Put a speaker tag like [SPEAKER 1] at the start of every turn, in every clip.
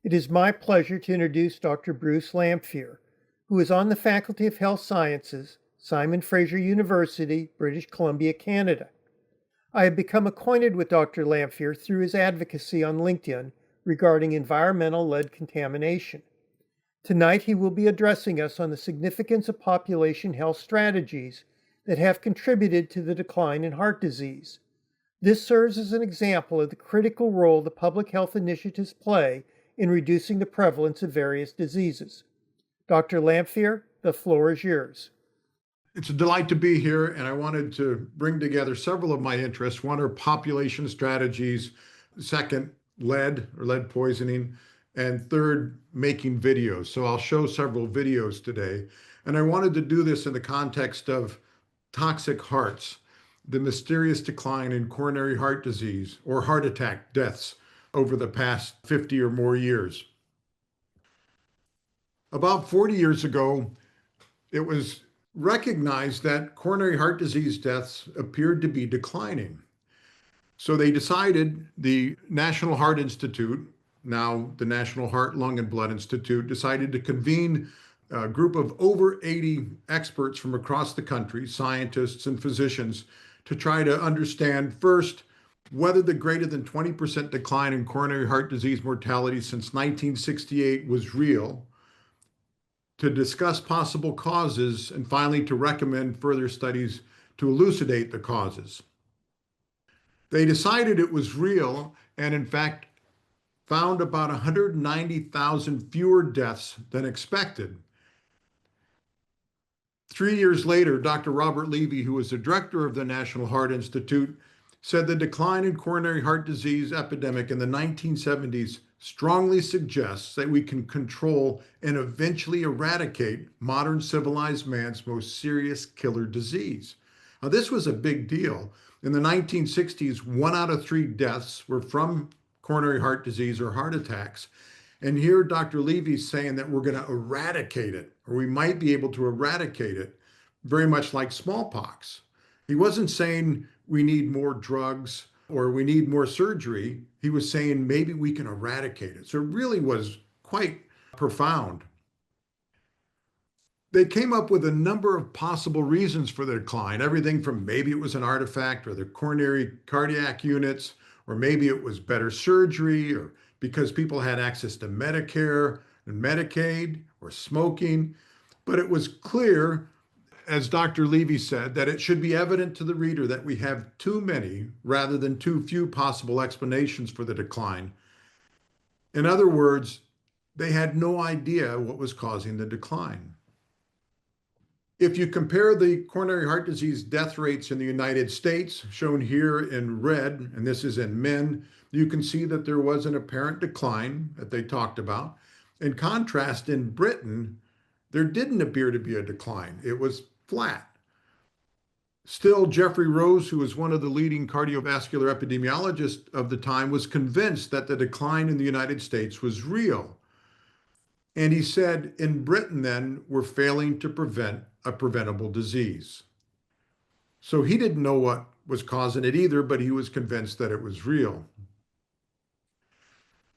[SPEAKER 1] It is my pleasure to introduce Dr. Bruce Lanphear, who is on the Faculty of Health Sciences, Fraser University, British Columbia, Canada. I have become acquainted with Dr. Lanphear through his advocacy on LinkedIn regarding environmental lead contamination. Tonight, he will be addressing us on the significance of population health strategies that have contributed to the decline in heart disease. This serves as an example of the critical role the public health initiatives play in reducing the prevalence of various diseases. Dr. Lanphear, the floor is yours.
[SPEAKER 2] It's a delight to be here, and I wanted to bring together several of my interests. One are population strategies, second, lead or lead poisoning, and third, making videos. So I'll show several videos today. And I wanted to do this in the context of toxic hearts, the mysterious decline in coronary heart disease or heart attack deaths over the past 50 or more years. About 40 years ago, it was recognized that coronary heart disease deaths appeared to be declining. So they decided, the National Heart Institute, now the National Heart, Lung, and Blood Institute, decided to convene a group of over 80 experts from across the country, scientists and physicians, to try to understand first whether the greater than 20% decline in coronary heart disease mortality since 1968 was real, to discuss possible causes, and finally to recommend further studies to elucidate the causes. They decided it was real and in fact found about 190,000 fewer deaths than expected. 3 years later, Dr. Robert Levy, who was the director of the National Heart Institute, said the decline in coronary heart disease epidemic in the 1970s strongly suggests that we can control and eventually eradicate modern civilized man's most serious killer disease. Now, this was a big deal. In the 1960s, 1 out of 3 deaths were from coronary heart disease or heart attacks. And here Dr. Levy's saying that we're going to eradicate it, or we might be able to eradicate it, very much like smallpox. He wasn't saying we need more drugs or we need more surgery. He was saying maybe we can eradicate it. So it really was quite profound. They came up with a number of possible reasons for the decline, everything from maybe it was an artifact or the coronary cardiac units, or maybe it was better surgery, or because people had access to Medicare and Medicaid, or smoking. But it was clear, as Dr. Levy said, that it should be evident to the reader that we have too many rather than too few possible explanations for the decline. In other words, they had no idea what was causing the decline. If you compare the coronary heart disease death rates in the United States, shown here in red, and this is in men, you can see that there was an apparent decline that they talked about. In contrast, in Britain, there didn't appear to be a decline. It was flat. Still, Jeffrey Rose, who was one of the leading cardiovascular epidemiologists of the time, was convinced that the decline in the United States was real. And he said, in Britain then, we're failing to prevent a preventable disease. So he didn't know what was causing it either, but he was convinced that it was real.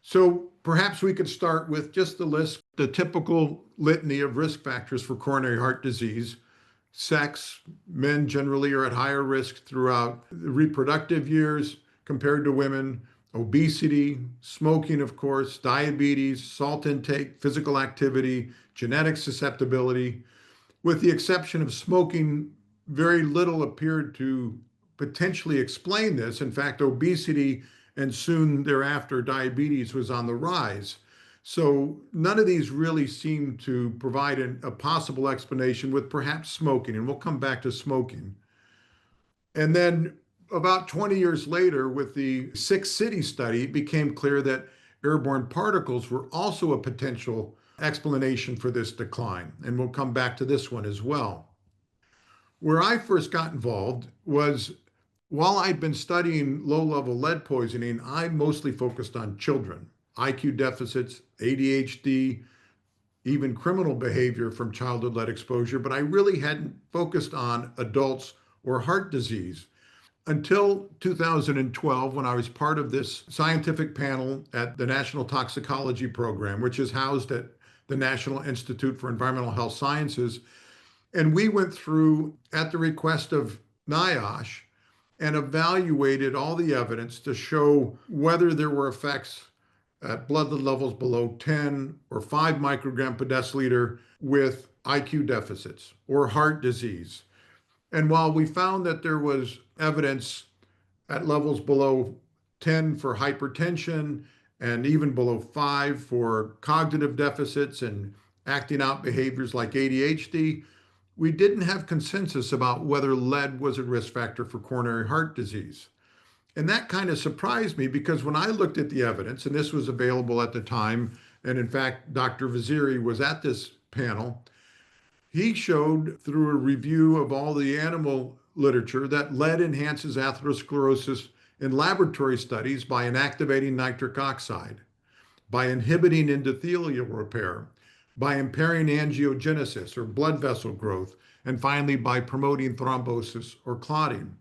[SPEAKER 2] So perhaps we could start with just the list, the typical litany of risk factors for coronary heart disease. Sex, men generally are at higher risk throughout the reproductive years compared to women. Obesity, smoking, of course, diabetes, salt intake, physical activity, genetic susceptibility. With the exception of smoking, very little appeared to potentially explain this. In fact, obesity and soon thereafter diabetes was on the rise. So none of these really seem to provide a possible explanation, with perhaps smoking, and we'll come back to smoking. And then about 20 years later, with the 6-city study, it became clear that airborne particles were also a potential explanation for this decline. And we'll come back to this one as well. Where I first got involved was, while I'd been studying low-level lead poisoning, I mostly focused on children, IQ deficits, ADHD, even criminal behavior from childhood lead exposure, but I really hadn't focused on adults or heart disease until 2012, when I was part of this scientific panel at the National Toxicology Program, which is housed at the National Institute for Environmental Health Sciences. And we went through, at the request of NIOSH, and evaluated all the evidence to show whether there were effects at blood levels below 10 or 5 microgram per deciliter with IQ deficits or heart disease. And while we found that there was evidence at levels below 10 for hypertension and even below 5 for cognitive deficits and acting out behaviors like ADHD, we didn't have consensus about whether lead was a risk factor for coronary heart disease. And that kind of surprised me because when I looked at the evidence, and this was available at the time, and in fact, Dr. Vaziri was at this panel, he showed through a review of all the animal literature that lead enhances atherosclerosis in laboratory studies by inactivating nitric oxide, by inhibiting endothelial repair, by impairing angiogenesis or blood vessel growth, and finally by promoting thrombosis or clotting.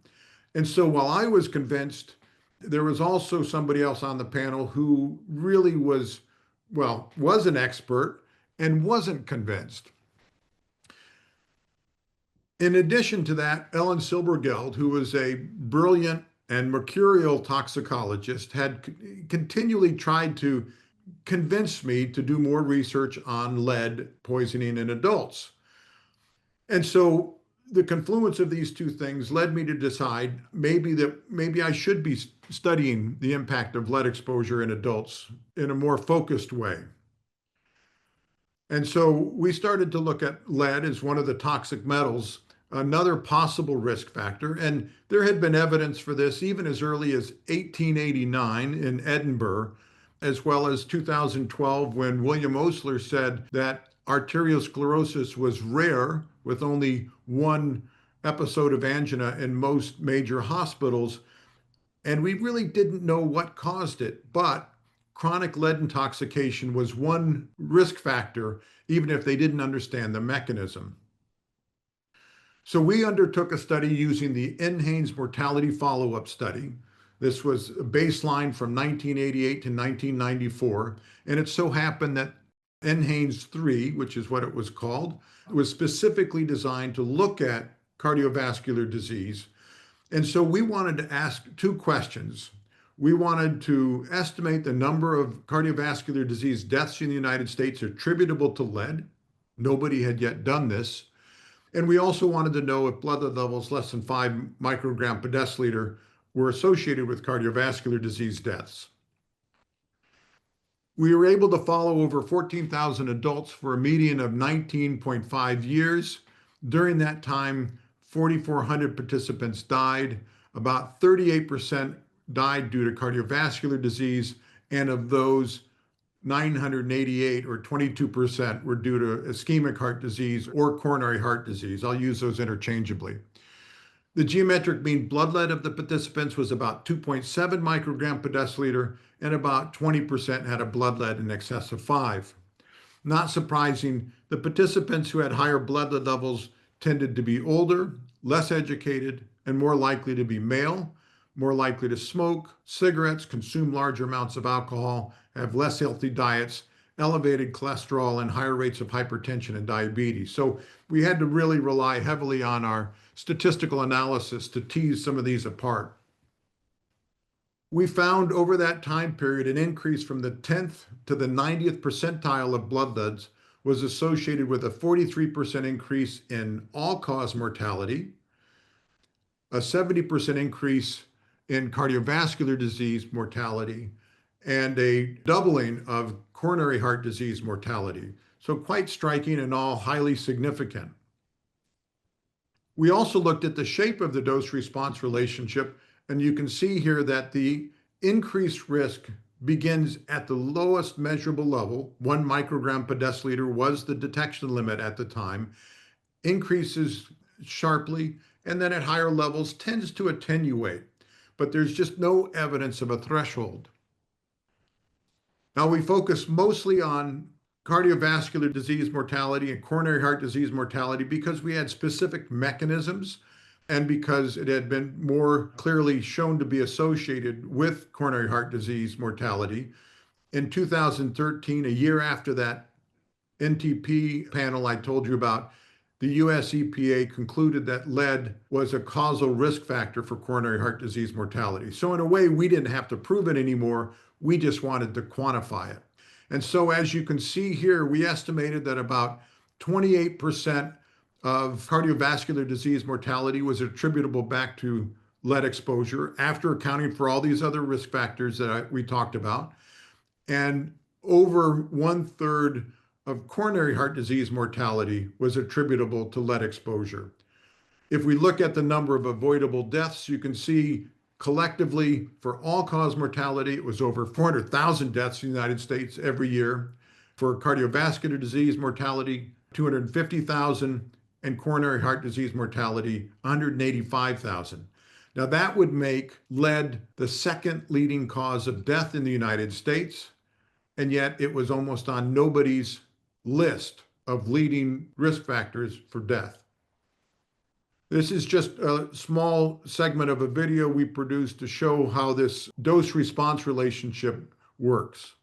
[SPEAKER 2] And so while I was convinced, there was also somebody else on the panel who really was an expert and wasn't convinced. In addition to that, Ellen Silbergeld, who was a brilliant and mercurial toxicologist, had continually tried to convince me to do more research on lead poisoning in adults. And so the confluence of these two things led me to decide maybe I should be studying the impact of lead exposure in adults in a more focused way. And so we started to look at lead as one of the toxic metals, another possible risk factor. And there had been evidence for this even as early as 1889 in Edinburgh, as well as 2012 when William Osler said that arteriosclerosis was rare with only one episode of angina in most major hospitals. And we really didn't know what caused it, but chronic lead intoxication was one risk factor, even if they didn't understand the mechanism. So we undertook a study using the NHANES mortality follow-up study. This was a baseline from 1988 to 1994. And it so happened that NHANES 3, which is what it was called, was specifically designed to look at cardiovascular disease. And so we wanted to ask two questions. We wanted to estimate the number of cardiovascular disease deaths in the United States attributable to lead. Nobody had yet done this. And we also wanted to know if blood levels less than 5 microgram per deciliter were associated with cardiovascular disease deaths. We were able to follow over 14,000 adults for a median of 19.5 years. During that time, 4,400 participants died. About 38% died due to cardiovascular disease, and of those, 988 or 22% were due to ischemic heart disease or coronary heart disease. I'll use those interchangeably. The geometric mean blood lead of the participants was about 2.7 microgram per deciliter, and about 20% had a blood lead in excess of 5. Not surprising, the participants who had higher blood lead levels tended to be older, less educated, and more likely to be male, more likely to smoke cigarettes, consume larger amounts of alcohol, have less healthy diets, elevated cholesterol, and higher rates of hypertension and diabetes. So we had to really rely heavily on our statistical analysis to tease some of these apart. We found over that time period an increase from the 10th to the 90th percentile of blood leads was associated with a 43% increase in all-cause mortality, a 70% increase in cardiovascular disease mortality, and a doubling of coronary heart disease mortality. So quite striking and all highly significant. We also looked at the shape of the dose-response relationship, and you can see here that the increased risk begins at the lowest measurable level. 1 microgram per deciliter was the detection limit at the time, increases sharply, and then at higher levels tends to attenuate. But there's just no evidence of a threshold. Now we focus mostly on cardiovascular disease mortality and coronary heart disease mortality because we had specific mechanisms and because it had been more clearly shown to be associated with coronary heart disease mortality. In 2013, a year after that NTP panel I told you about, the US EPA concluded that lead was a causal risk factor for coronary heart disease mortality. So, in a way, we didn't have to prove it anymore. We just wanted to quantify it. And so, as you can see here, we estimated that about 28% of cardiovascular disease mortality was attributable back to lead exposure after accounting for all these other risk factors that we talked about. And over 1/3 of coronary heart disease mortality was attributable to lead exposure. If we look at the number of avoidable deaths, you can see collectively for all-cause mortality, it was over 400,000 deaths in the United States every year. For cardiovascular disease mortality, 250,000, and coronary heart disease mortality, 185,000. Now, that would make lead the second leading cause of death in the United States, and yet it was almost on nobody's list of leading risk factors for death. This is just a small segment of a video we produced to show how this dose-response relationship works.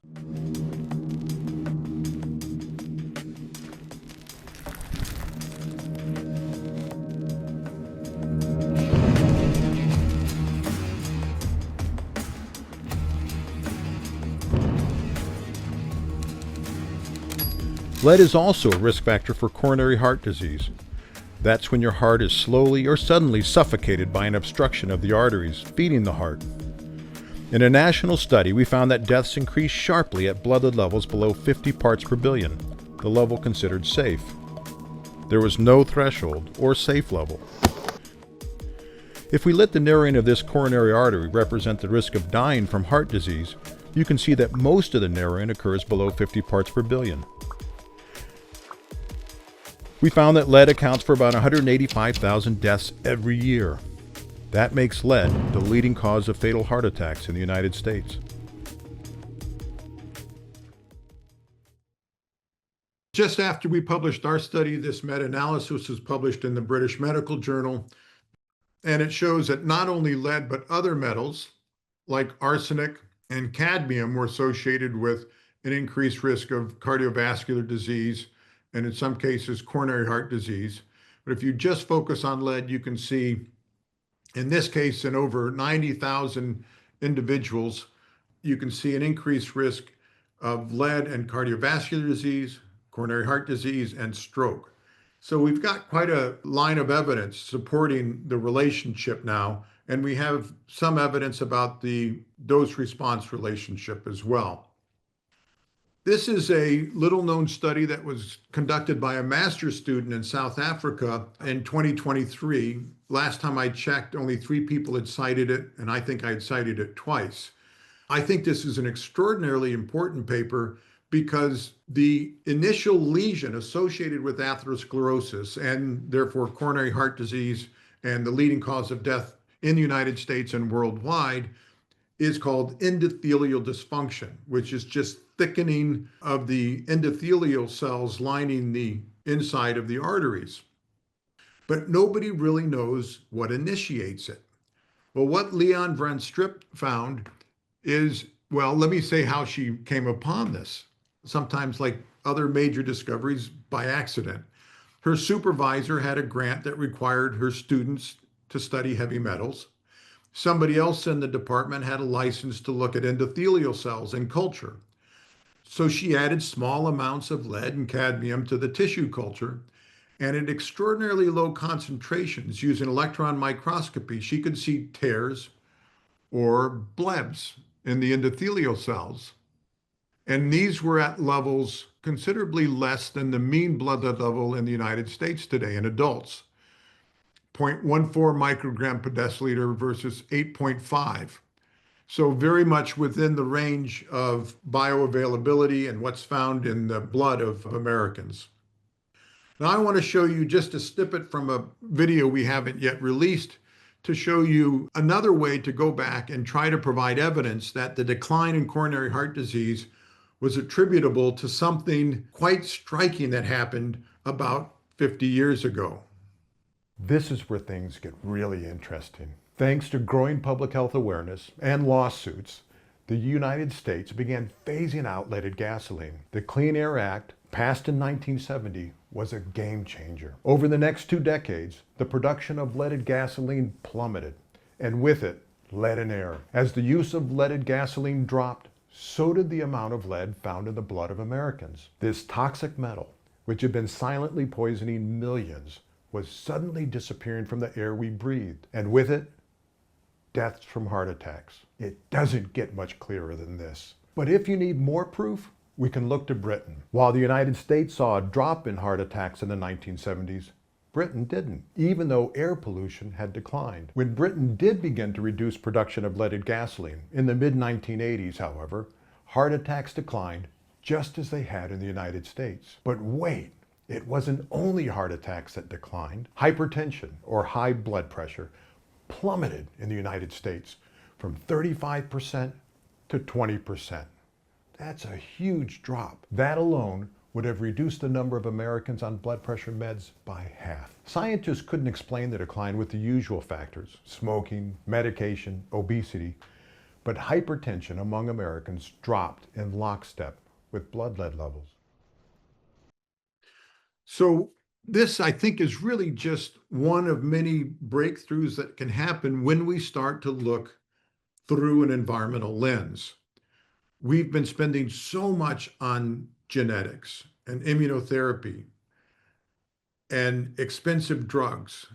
[SPEAKER 3] Lead is also a risk factor for coronary heart disease. That's when your heart is slowly or suddenly suffocated by an obstruction of the arteries feeding the heart. In a national study, we found that deaths increased sharply at blood lead levels below 50 parts per billion, the level considered safe. There was no threshold or safe level. If we let the narrowing of this coronary artery represent the risk of dying from heart disease, you can see that most of the narrowing occurs below 50 parts per billion. We found that lead accounts for about 185,000 deaths every year. That makes lead the leading cause of fatal heart attacks in the United States.
[SPEAKER 2] Just after we published our study, this meta-analysis was published in the British Medical Journal, and it shows that not only lead but other metals like arsenic and cadmium were associated with an increased risk of cardiovascular disease and in some cases coronary heart disease. But if you just focus on lead, you can see in this case in over 90,000 individuals, you can see an increased risk of lead and cardiovascular disease, coronary heart disease, and stroke. So we've got quite a line of evidence supporting the relationship now, and we have some evidence about the dose-response relationship as well. This is a little-known study that was conducted by a master's student in South Africa in 2023. Last time I checked, only 3 people had cited it, and I think I had cited it twice. I think this is an extraordinarily important paper because the initial lesion associated with atherosclerosis and therefore coronary heart disease and the leading cause of death in the United States and worldwide is called endothelial dysfunction, which is just thickening of the endothelial cells lining the inside of the arteries. But nobody really knows what initiates it. Well, what Leon Van Strip found is, well, let me say how she came upon this. Sometimes, like other major discoveries, by accident. Her supervisor had a grant that required her students to study heavy metals. Somebody else in the department had a license to look at endothelial cells in culture. So she added small amounts of lead and cadmium to the tissue culture, and at extraordinarily low concentrations using electron microscopy, she could see tears or blebs in the endothelial cells. And these were at levels considerably less than the mean blood level in the United States today in adults. 0.14 microgram per deciliter versus 8.5. So very much within the range of bioavailability and what's found in the blood of Americans. Now I want to show you just a snippet from a video we haven't yet released to show you another way to go back and try to provide evidence that the decline in coronary heart disease was attributable to something quite striking that happened about 50 years ago.
[SPEAKER 3] This is where things get really interesting. Thanks to growing public health awareness and lawsuits, the United States began phasing out leaded gasoline. The Clean Air Act, passed in 1970, was a game changer. Over the next 2 decades, the production of leaded gasoline plummeted, and with it, lead in air. As the use of leaded gasoline dropped, so did the amount of lead found in the blood of Americans. This toxic metal, which had been silently poisoning millions, was suddenly disappearing from the air we breathed, and with it, deaths from heart attacks. It doesn't get much clearer than this. But if you need more proof, we can look to Britain. While the United States saw a drop in heart attacks in the 1970s, Britain didn't, even though air pollution had declined. When Britain did begin to reduce production of leaded gasoline in the mid-1980s, however, heart attacks declined just as they had in the United States. But wait, it wasn't only heart attacks that declined. Hypertension, or high blood pressure, plummeted in the United States from 35% to 20%. That's a huge drop. That alone would have reduced the number of Americans on blood pressure meds by half. Scientists couldn't explain the decline with the usual factors: smoking, medication, obesity, but hypertension among Americans dropped in lockstep with blood lead levels.
[SPEAKER 2] So this, I think, is really just one of many breakthroughs that can happen when we start to look through an environmental lens. We've been spending so much on genetics and immunotherapy and expensive drugs,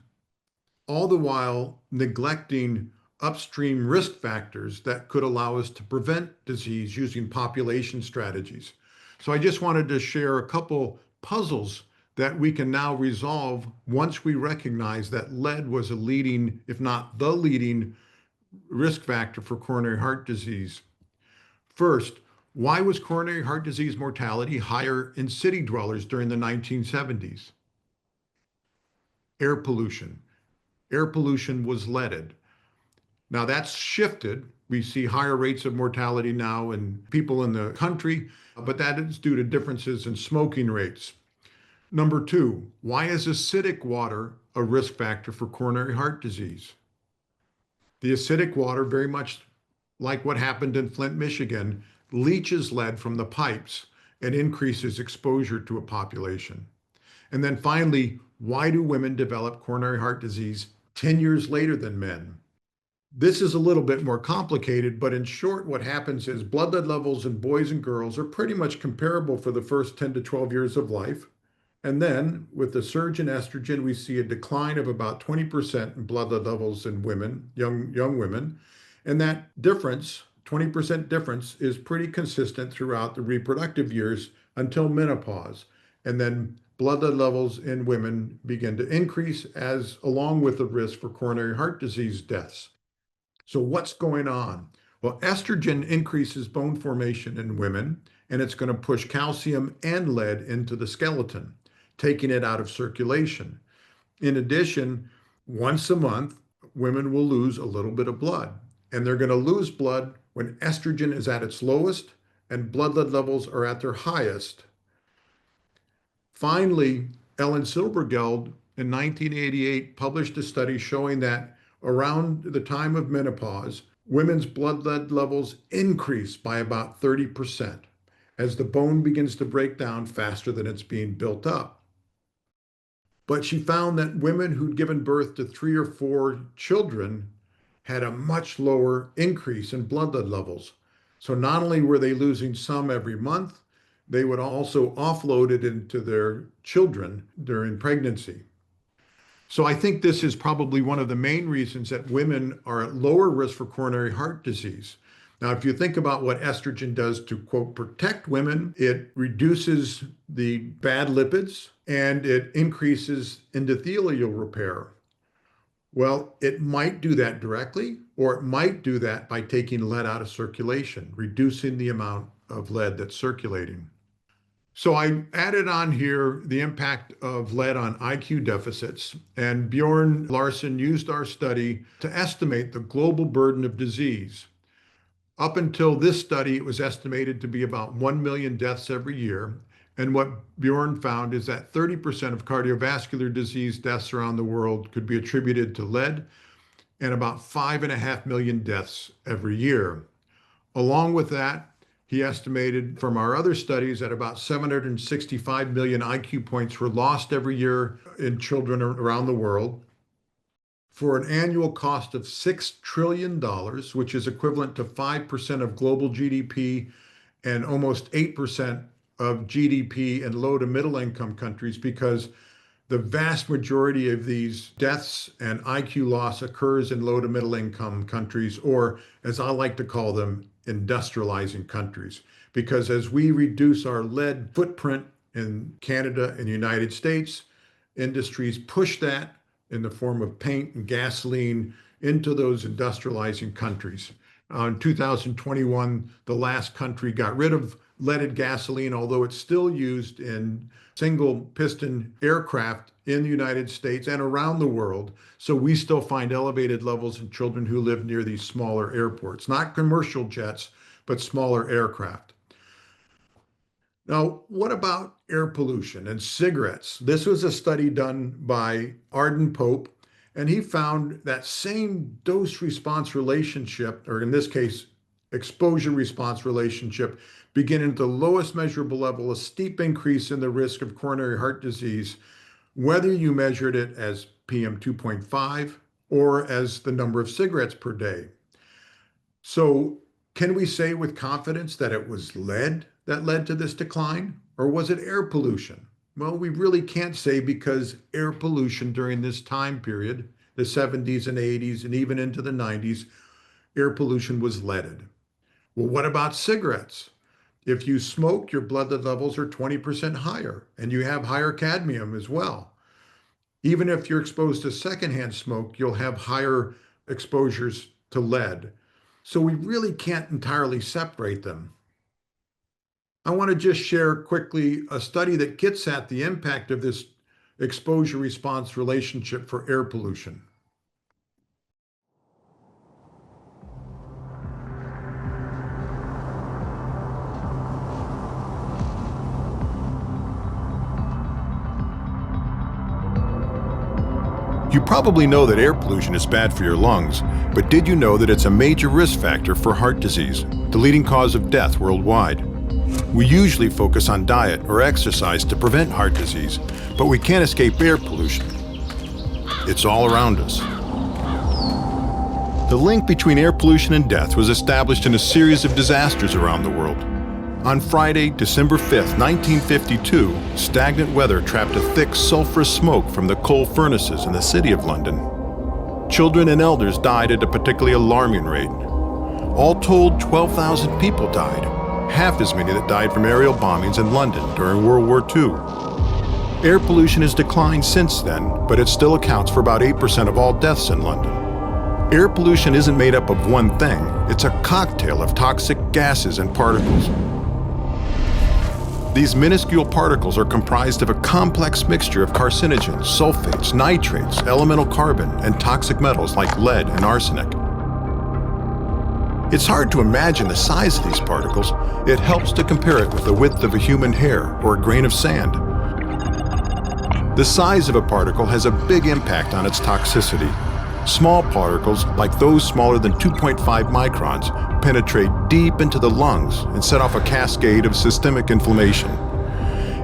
[SPEAKER 2] all the while neglecting upstream risk factors that could allow us to prevent disease using population strategies. So I just wanted to share a couple puzzles that we can now resolve once we recognize that lead was a leading, if not the leading, risk factor for coronary heart disease. First, why was coronary heart disease mortality higher in city dwellers during the 1970s? Air pollution. Air pollution was leaded. Now that's shifted. We see higher rates of mortality now in people in the country, but that is due to differences in smoking rates. Number two, why is acidic water a risk factor for coronary heart disease? The acidic water, very much like what happened in Flint, Michigan, leaches lead from the pipes and increases exposure to a population. And then finally, why do women develop coronary heart disease 10 years later than men? This is a little bit more complicated, but in short, what happens is blood lead levels in boys and girls are pretty much comparable for the first 10 to 12 years of life. And then with the surge in estrogen, we see a decline of about 20% in blood lead levels in women, young women. And that difference, 20% difference, is pretty consistent throughout the reproductive years until menopause. And then blood lead levels in women begin to increase along with the risk for coronary heart disease deaths. So what's going on? Well, estrogen increases bone formation in women, and it's going to push calcium and lead into the skeleton, taking it out of circulation. In addition, once a month, women will lose a little bit of blood, and they're going to lose blood when estrogen is at its lowest and blood lead levels are at their highest. Finally, Ellen Silbergeld in 1988 published a study showing that around the time of menopause, women's blood lead levels increase by about 30% as the bone begins to break down faster than it's being built up. But she found that women who'd given birth to 3 or 4 children had a much lower increase in blood lead levels. So not only were they losing some every month, they would also offload it into their children during pregnancy. So I think this is probably one of the main reasons that women are at lower risk for coronary heart disease. Now, if you think about what estrogen does to, quote, protect women, it reduces the bad lipids and it increases endothelial repair. Well, it might do that directly, or it might do that by taking lead out of circulation, reducing the amount of lead that's circulating. So I added on here the impact of lead on IQ deficits, and Bjorn Larson used our study to estimate the global burden of disease. Up until this study, it was estimated to be about 1 million deaths every year, And what Bjorn found is that 30% of cardiovascular disease deaths around the world could be attributed to lead, and about 5.5 million deaths every year. Along with that, he estimated from our other studies that about 765 million IQ points were lost every year in children around the world, for an annual cost of $6 trillion, which is equivalent to 5% of global GDP and almost 8% of GDP in low to middle income countries, because the vast majority of these deaths and IQ loss occurs in low to middle income countries, or as I like to call them, industrializing countries. Because as we reduce our lead footprint in Canada and the United States, industries push that in the form of paint and gasoline into those industrializing countries. In 2021, the last country got rid of leaded gasoline, although it's still used in single piston aircraft in the United States and around the world. So we still find elevated levels in children who live near these smaller airports, not commercial jets, but smaller aircraft. Now, what about air pollution and cigarettes? This was a study done by Arden Pope, and he found that same dose-response relationship, or in this case, exposure-response relationship, beginning at the lowest measurable level, a steep increase in the risk of coronary heart disease, whether you measured it as PM 2.5 or as the number of cigarettes per day. So can we say with confidence that it was lead that led to this decline, or was it air pollution? Well, we really can't say, because air pollution during this time period, the 70s and 80s and even into the 90s, air pollution was leaded. Well, what about cigarettes? If you smoke, your blood levels are 20% higher, and you have higher cadmium as well. Even if you're exposed to secondhand smoke, you'll have higher exposures to lead. So we really can't entirely separate them. I want to just share quickly a study that gets at the impact of this exposure-response relationship for air pollution.
[SPEAKER 3] You probably know that air pollution is bad for your lungs, but did you know that it's a major risk factor for heart disease, the leading cause of death worldwide? We usually focus on diet or exercise to prevent heart disease, but we can't escape air pollution. It's all around us. The link between air pollution and death was established in a series of disasters around the world. On Friday, December 5th, 1952, stagnant weather trapped a thick sulfurous smoke from the coal furnaces in the city of London. Children and elders died at a particularly alarming rate. All told, 12,000 people died, half as many that died from aerial bombings in London during World War II. Air pollution has declined since then, but it still accounts for about 8% of all deaths in London. Air pollution isn't made up of one thing. It's a cocktail of toxic gases and particles. These minuscule particles are comprised of a complex mixture of carcinogens, sulfates, nitrates, elemental carbon, and toxic metals like lead and arsenic. It's hard to imagine the size of these particles. It helps to compare it with the width of a human hair or a grain of sand. The size of a particle has a big impact on its toxicity. Small particles, like those smaller than 2.5 microns, penetrate deep into the lungs and set off a cascade of systemic inflammation.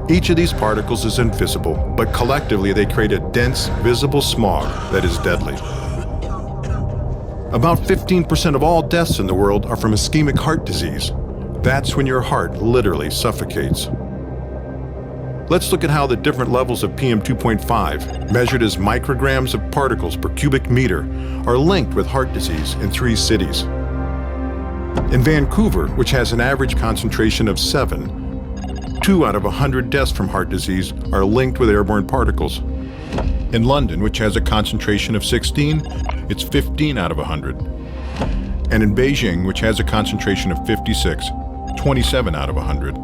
[SPEAKER 3] Each of these particles is invisible, but collectively they create a dense, visible smog that is deadly. About 15% of all deaths in the world are from ischemic heart disease. That's when your heart literally suffocates. Let's look at how the different levels of PM 2.5, measured as micrograms of particles per cubic meter, are linked with heart disease in 3 cities. In Vancouver, which has an average concentration of 7, 2 out of 100 deaths from heart disease are linked with airborne particles. In London, which has a concentration of 16, it's 15 out of 100. And in Beijing, which has a concentration of 56, 27 out of 100.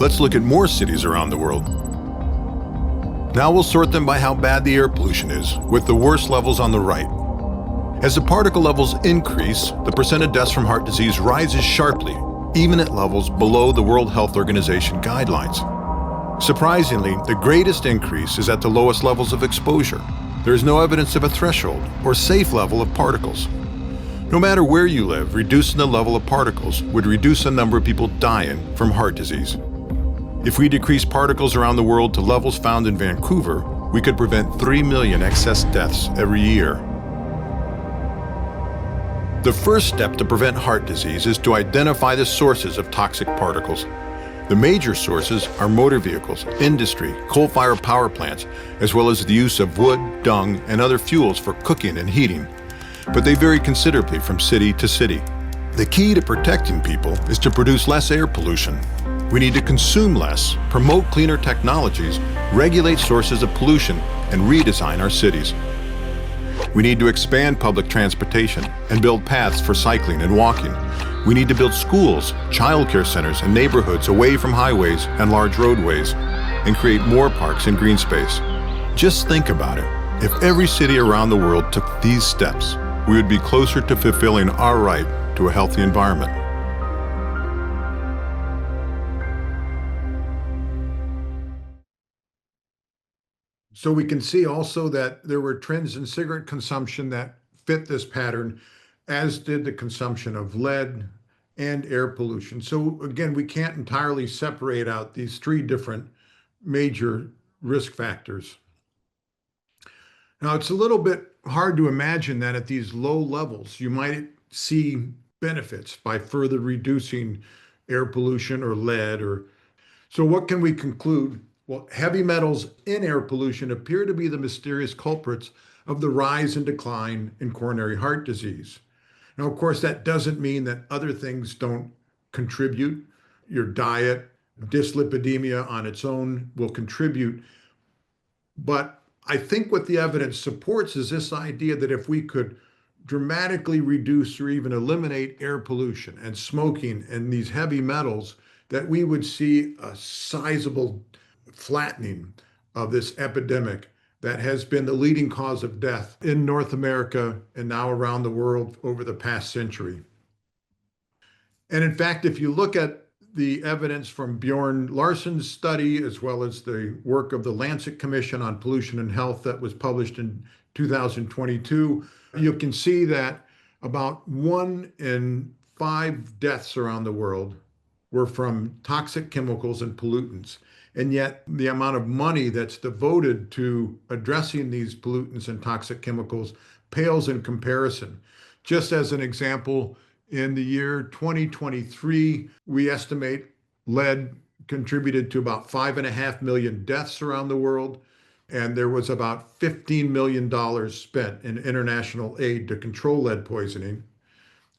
[SPEAKER 3] Let's look at more cities around the world. Now we'll sort them by how bad the air pollution is, with the worst levels on the right. As the particle levels increase, the percent of deaths from heart disease rises sharply, even at levels below the World Health Organization guidelines. Surprisingly, the greatest increase is at the lowest levels of exposure. There is no evidence of a threshold or safe level of particles. No matter where you live, reducing the level of particles would reduce the number of people dying from heart disease. If we decrease particles around the world to levels found in Vancouver, we could prevent 3 million excess deaths every year. The first step to prevent heart disease is to identify the sources of toxic particles. The major sources are motor vehicles, industry, coal-fired power plants, as well as the use of wood, dung, and other fuels for cooking and heating. But they vary considerably from city to city. The key to protecting people is to produce less air pollution. We need to consume less, promote cleaner technologies, regulate sources of pollution, and redesign our cities. We need to expand public transportation and build paths for cycling and walking. We need to build schools, childcare centers, and neighborhoods away from highways and large roadways, and create more parks and green space. Just think about it. If every city around the world took these steps, we would be closer to fulfilling our right to a healthy environment.
[SPEAKER 2] So we can see also that there were trends in cigarette consumption that fit this pattern, as did the consumption of lead and air pollution. So again, we can't entirely separate out these three different major risk factors. Now, it's a little bit hard to imagine that at these low levels, you might see benefits by further reducing air pollution or lead. So what can we conclude? Well, heavy metals in air pollution appear to be the mysterious culprits of the rise and decline in coronary heart disease. Now, of course, that doesn't mean that other things don't contribute. Your diet, dyslipidemia on its own will contribute. But I think what the evidence supports is this idea that if we could dramatically reduce or even eliminate air pollution and smoking and these heavy metals, that we would see a sizable flattening of this epidemic that has been the leading cause of death in North America and now around the world over the past century. And in fact, if you look at the evidence from Bjorn Larsson's study, as well as the work of the Lancet Commission on Pollution and Health that was published in 2022, you can see that about 1 in 5 deaths around the world were from toxic chemicals and pollutants. And yet the amount of money that's devoted to addressing these pollutants and toxic chemicals pales in comparison. Just as an example, in the year 2023, we estimate lead contributed to about 5.5 million deaths around the world, and there was about $15 million spent in international aid to control lead poisoning.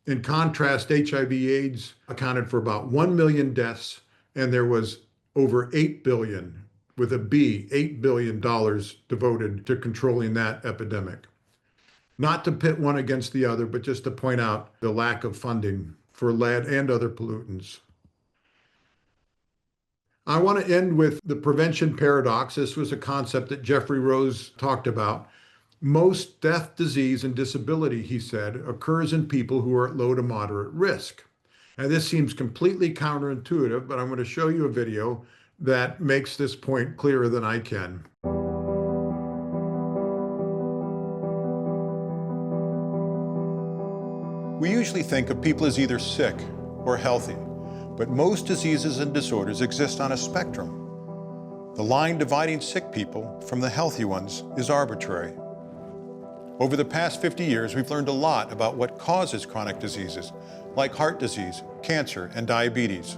[SPEAKER 2] In contrast, HIV/AIDS accounted for about 1 million deaths, and there was over 8 billion, with a B, $8 billion devoted to controlling that epidemic. Not to pit one against the other, but just to point out the lack of funding for lead and other pollutants. I want to end with the prevention paradox. This was a concept that Jeffrey Rose talked about. Most death, disease, and disability, he said, occurs in people who are at low to moderate risk. Now, this seems completely counterintuitive, but I'm going to show you a video that makes this point clearer than I can.
[SPEAKER 3] We usually think of people as either sick or healthy, but most diseases and disorders exist on a spectrum. The line dividing sick people from the healthy ones is arbitrary. Over the past 50 years, we've learned a lot about what causes chronic diseases, like heart disease, cancer, and diabetes.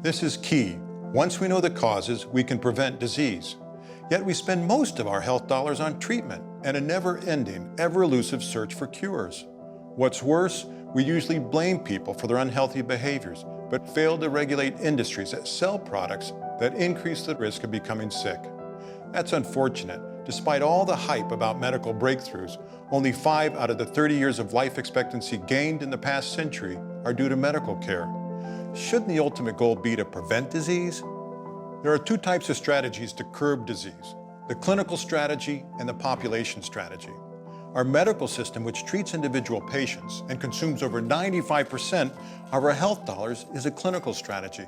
[SPEAKER 3] This is key. Once we know the causes, we can prevent disease. Yet we spend most of our health dollars on treatment and a never-ending, ever-elusive search for cures. What's worse, we usually blame people for their unhealthy behaviors, but fail to regulate industries that sell products that increase the risk of becoming sick. That's unfortunate. Despite all the hype about medical breakthroughs, only 5 out of the 30 years of life expectancy gained in the past century are due to medical care. Shouldn't the ultimate goal be to prevent disease? There are 2 types of strategies to curb disease: the clinical strategy and the population strategy. Our medical system, which treats individual patients and consumes over 95% of our health dollars, is a clinical strategy.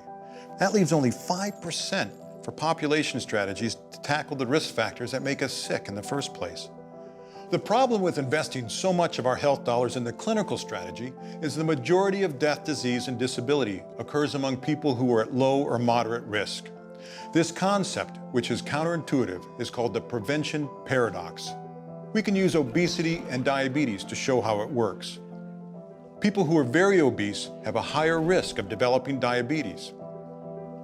[SPEAKER 3] That leaves only 5% for population strategies to tackle the risk factors that make us sick in the first place. The problem with investing so much of our health dollars in the clinical strategy is the majority of death, disease, and disability occurs among people who are at low or moderate risk. This concept, which is counterintuitive, is called the prevention paradox. We can use obesity and diabetes to show how it works. People who are very obese have a higher risk of developing diabetes.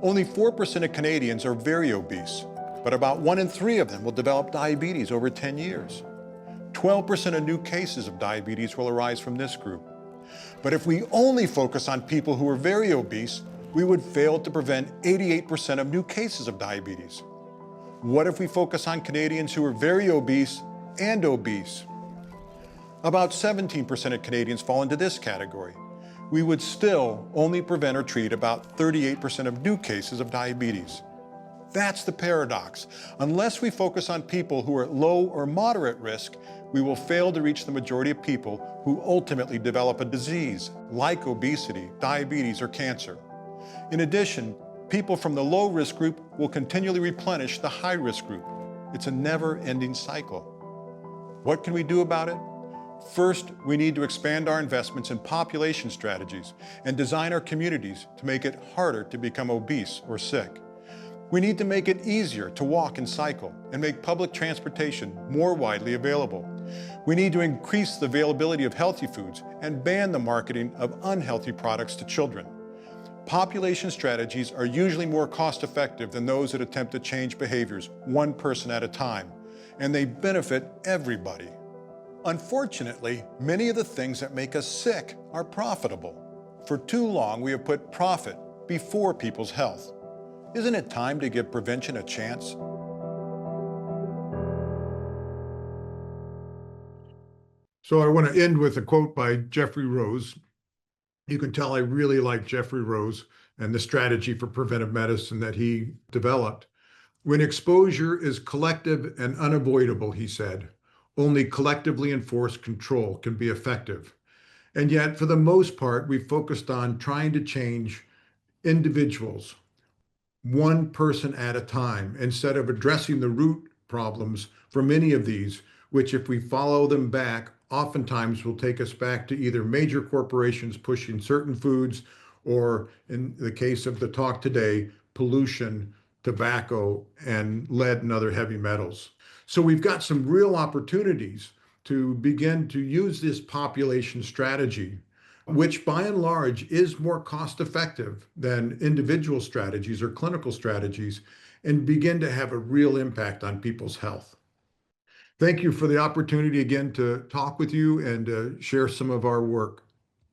[SPEAKER 3] Only 4% of Canadians are very obese, but about 1 in 3 of them will develop diabetes over 10 years. 12% of new cases of diabetes will arise from this group. But if we only focus on people who are very obese, we would fail to prevent 88% of new cases of diabetes. What if we focus on Canadians who are very obese and obese? About 17% of Canadians fall into this category. We would still only prevent or treat about 38% of new cases of diabetes. That's the paradox. Unless we focus on people who are at low or moderate risk, we will fail to reach the majority of people who ultimately develop a disease like obesity, diabetes, or cancer. In addition, people from the low-risk group will continually replenish the high-risk group. It's a never-ending cycle. What can we do about it? First, we need to expand our investments in population strategies and design our communities to make it harder to become obese or sick. We need to make it easier to walk and cycle and make public transportation more widely available. We need to increase the availability of healthy foods and ban the marketing of unhealthy products to children. Population strategies are usually more cost-effective than those that attempt to change behaviors one person at a time, and they benefit everybody. Unfortunately, many of the things that make us sick are profitable. For too long, we have put profit before people's health. Isn't it time to give prevention a chance?
[SPEAKER 2] So I want to end with a quote by Jeffrey Rose. You can tell I really like Jeffrey Rose and the strategy for preventive medicine that he developed. When exposure is collective and unavoidable, he said, only collectively enforced control can be effective. And yet, for the most part, we focused on trying to change individuals, one person at a time, instead of addressing the root problems for many of these, which if we follow them back, oftentimes will take us back to either major corporations pushing certain foods, or in the case of the talk today, pollution, tobacco, and lead and other heavy metals. So we've got some real opportunities to begin to use this population strategy, which by and large is more cost effective than individual strategies or clinical strategies, and begin to have a real impact on people's health. Thank you for the opportunity again to talk with you and share some of our work.